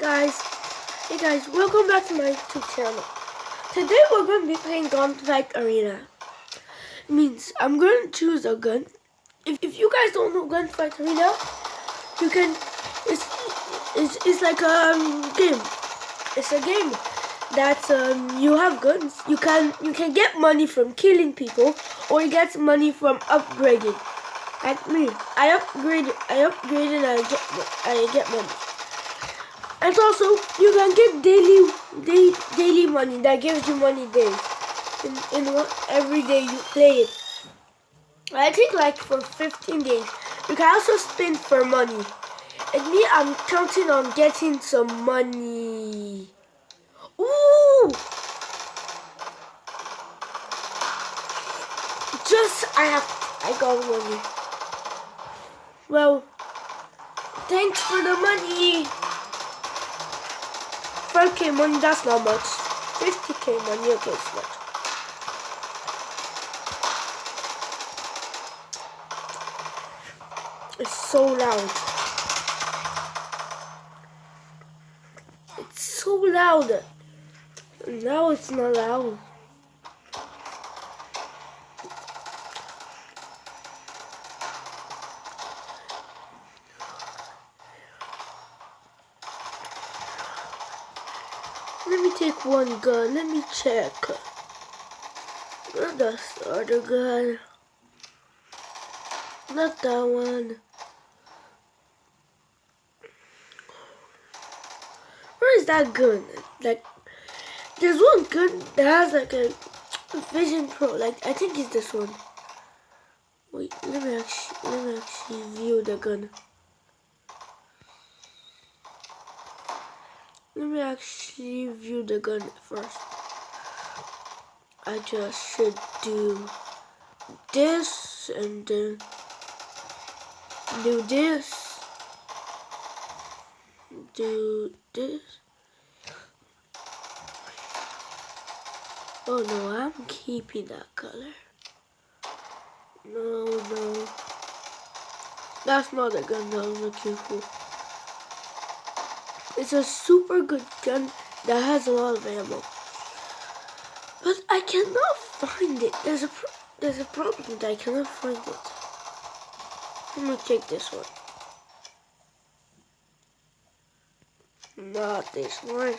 guys, hey guys, welcome back to my YouTube channel. Today we're going to be playing Gunfight Arena. Means I'm going to choose a gun. If you guys don't know Gunfight Arena, you can. It's like a game. It's a game that you have guns. You can get money from killing people, or you get money from upgrading. Like me, I upgraded and I get money. And also, you can get daily money that gives you money days every day you play it. I think like for 15 days. You can also spend for money. And me, I'm counting on getting some money. Ooh! I got money. Well, thanks for the money. 5k money, that's not much. 50k money, okay, it's much. It's so loud. It's so loud. Now it's not loud. Let me take one gun. Let me check. Not the other gun. Not that one. Where is that gun? Like, there's one gun that has like a Vision Pro. Like, I think it's this one. Wait, let me actually view the gun. Let me actually view the gun first. I just should do this and then do this. Do this. Oh no, I'm keeping that color. No. That's not the gun that I'm looking for. It's a super good gun that has a lot of ammo. But I cannot find it. There's a problem that I cannot find it. Let me take this one. Not this one.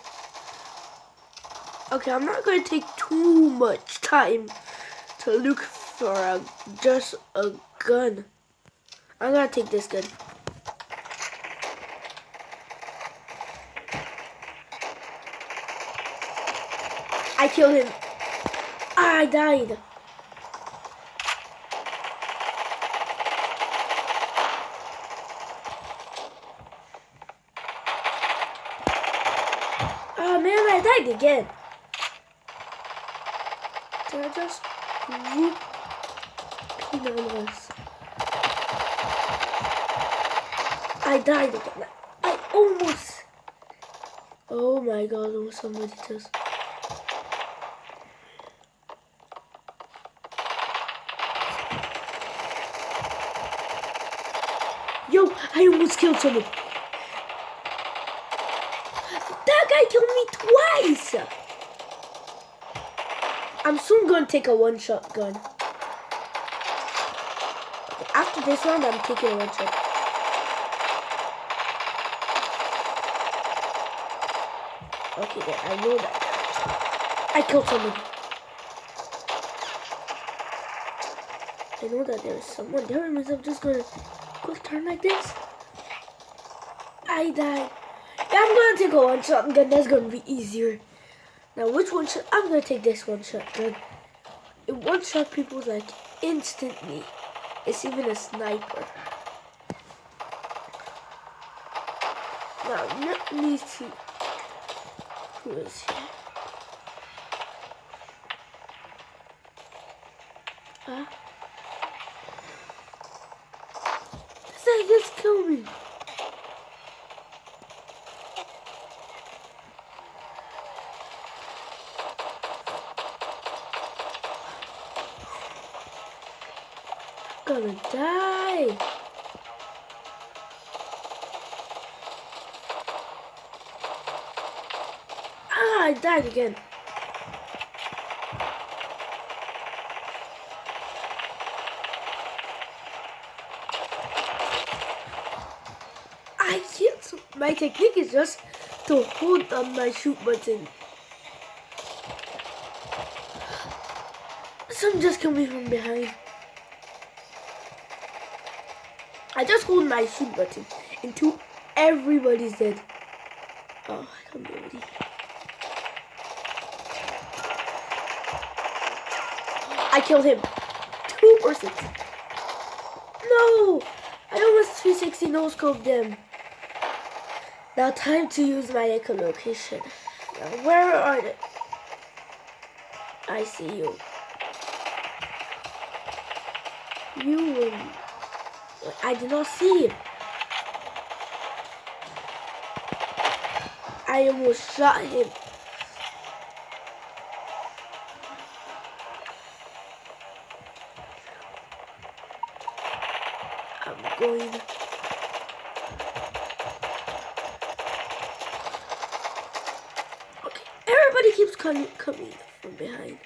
Okay, I'm not going to take too much time to look for just a gun. I'm going to take this gun. I killed him. I died. Oh man, I died again. Did I just whoop peanuts? I died again. I almost. Oh my god, almost somebody just. Yo, I almost killed someone. That guy killed me twice. I'm soon going to take a one-shot gun. Okay, after this round, I'm taking a one-shot. Okay, yeah, I know that. I killed somebody. I know that there is someone there, and I'm just going to quick turn like this. I died. Yeah, I'm going to take a one-shot gun. That's going to be easier. Now, which one shot? I'm going to take this one-shot gun. It one-shot people like instantly. It's even a sniper. Now, let me see. Who is here? Huh? This guy just killed me. Gonna die. I died again. I can't. My technique is just to hold on my shoot button. Some just killed me from behind. I just hold my shoot button until everybody's dead. Oh, I can't be ready. I killed him. 2%. No! I almost 360 no scope them. Now time to use my echolocation. Now where are they? I see you. I did not see him. I almost shot him. I'm going. Okay, everybody keeps coming from behind.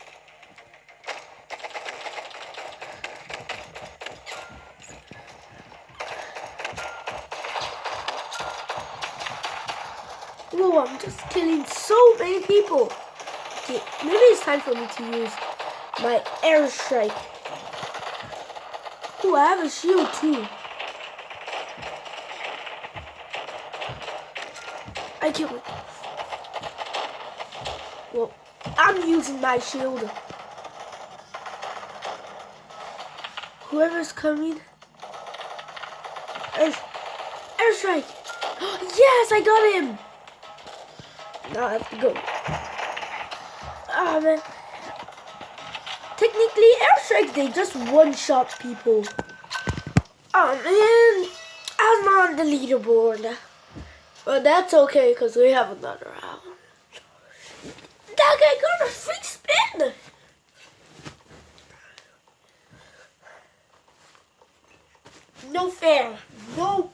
Whoa, I'm just killing so many people. Okay, maybe it's time for me to use my airstrike. Ooh, I have a shield too. I killed it. Well, I'm using my shield. Whoever's coming. Airstrike. Yes, I got him. Now I have to go. Ah, man. Technically, airstrike, they just one-shot people. Oh, man. I'm not on the leaderboard. But that's okay, because we have another round. That guy got a free spin. No fair. No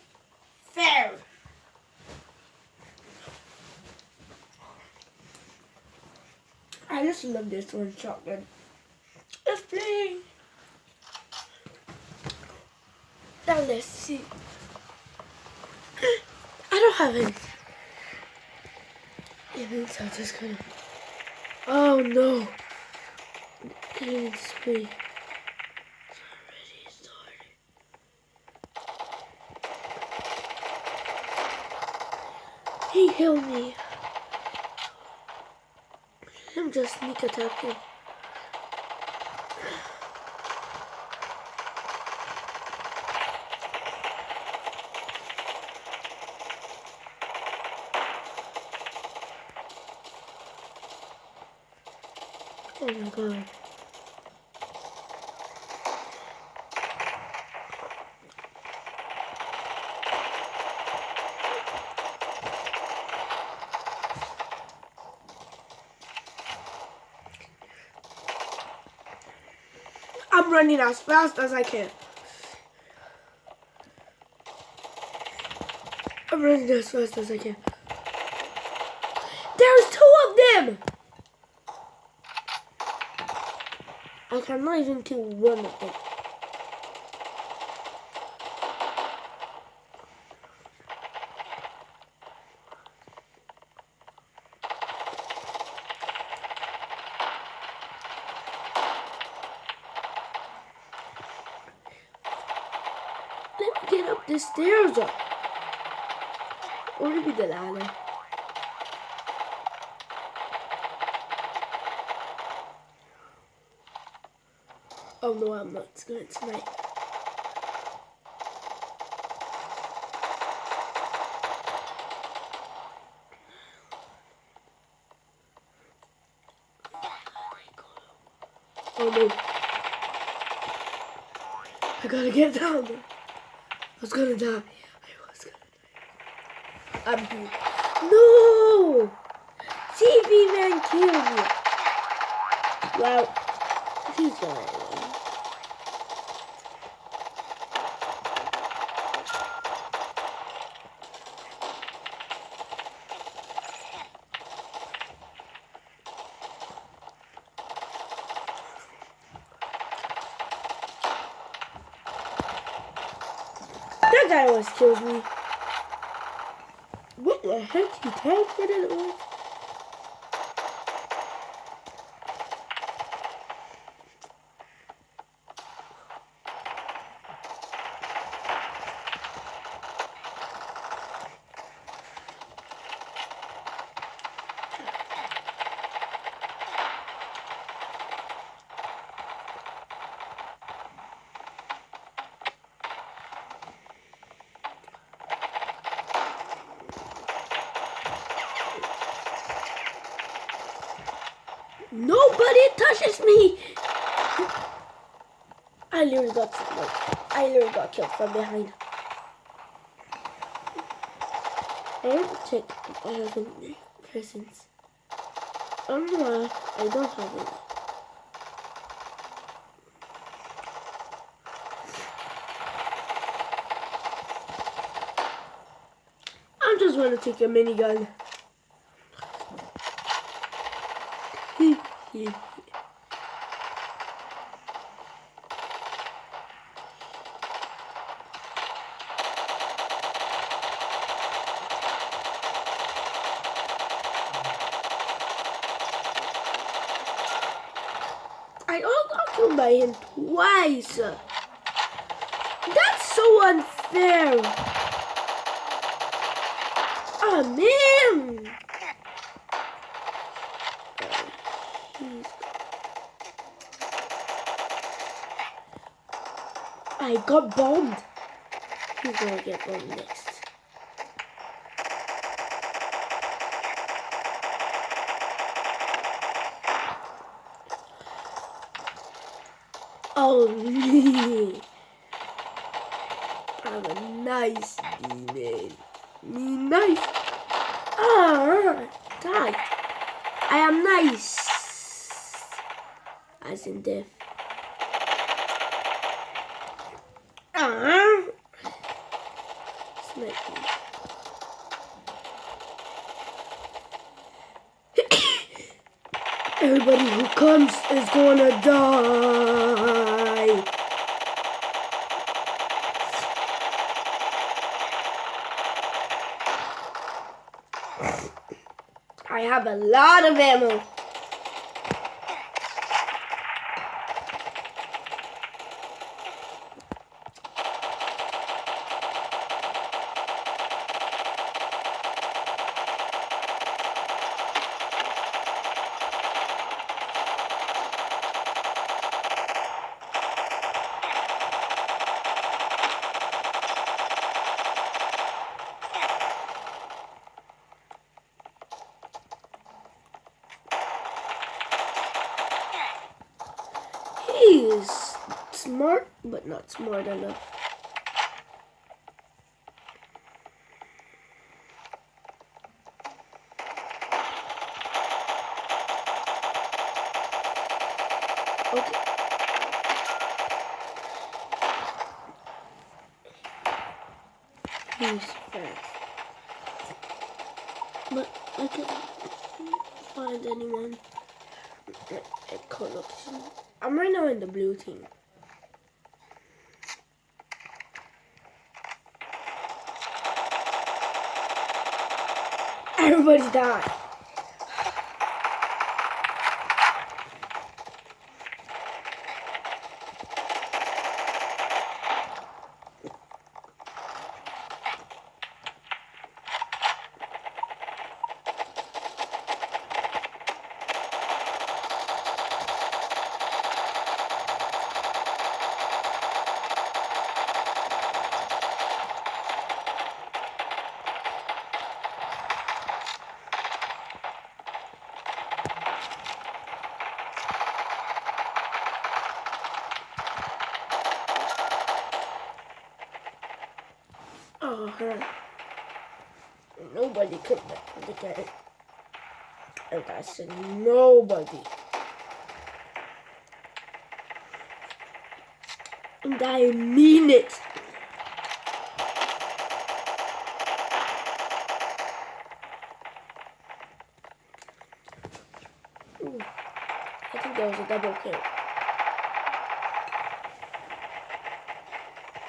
fair. I just love this one shotgun. Let's play. Now let's see. I don't have any. It means I'm just gonna. Oh no. Getting spree. It's already started. He killed me. I'm just sneak attacking. Oh my god. I'm running as fast as I can. I'm running as fast as I can. There's 2 of them! I cannot even kill 1 of them. Let me get up the stairs. Or maybe the ladder. Oh no, I'm not going tonight. Oh no. I gotta get down there. I was gonna die. I'm here. No! TV man killed me. Well, he's gonna. That guy always kills me. What the heck? He tanked it away. Nobody touches me! I literally got killed from behind. I want to check if I have any presents. I don't know why I don't have any. I'm just going to take a minigun. I got killed by him twice. That's so unfair. Oh man. I got bombed. He's gonna get bombed next. Oh, me. I'm a nice demon. Nice. Ah, die. I am nice. As in death. Ah. Snipe me. Everybody who comes is gonna die. I have a lot of ammo. He is smart, but not smart enough. Okay. He's fast. But I can't find anyone at collection. I'm right now in the blue team. Everybody died. Nobody could look at it. And I said nobody. And I mean it. Ooh, I think that was a double kill.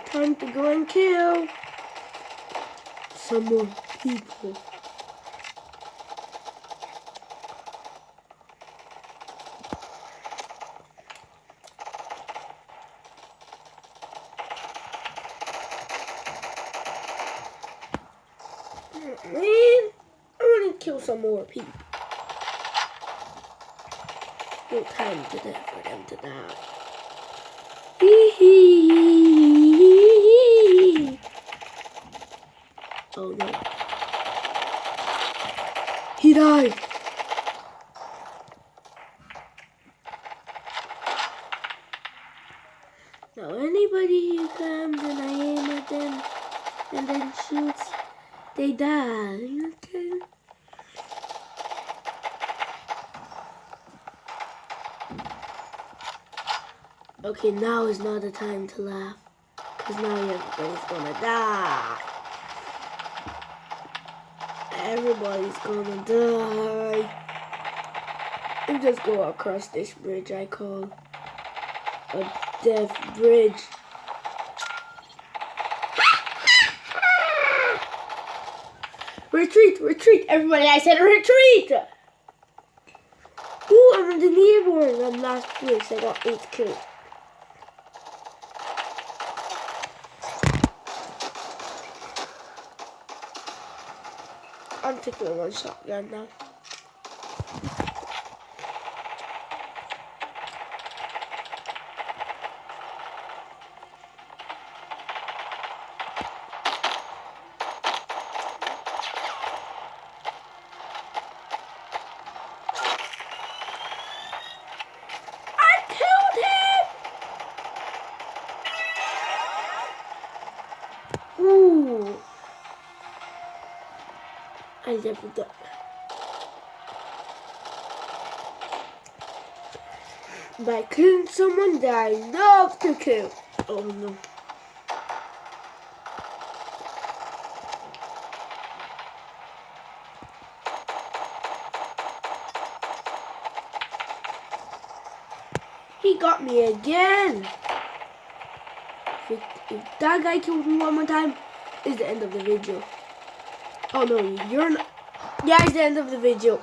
Time to go and kill. some more people. Man, I want to kill some more people. No time to death for them to die. Oh no. He died. Now anybody who comes and I aim at them and then shoots, they die. Okay. Okay, now is not the time to laugh. Because now everybody's gonna die. Everybody's gonna die. And just go across this bridge I call a death bridge. Retreat, retreat, everybody, I said retreat! Ooh, I'm in the leaderboard. I'm last place, I got 8 kills. I'm taking one shotgun now. Ooh. I never done. By killing someone that I love to kill. Oh no. He got me again. If that guy kills me one more time, it's the end of the video. Oh no, you're not. Yeah, it's the end of the video.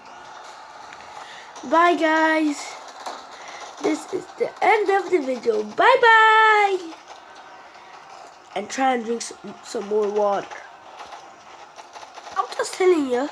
Bye guys. This is the end of the video. Bye bye. And try and drink some more water. I'm just telling you.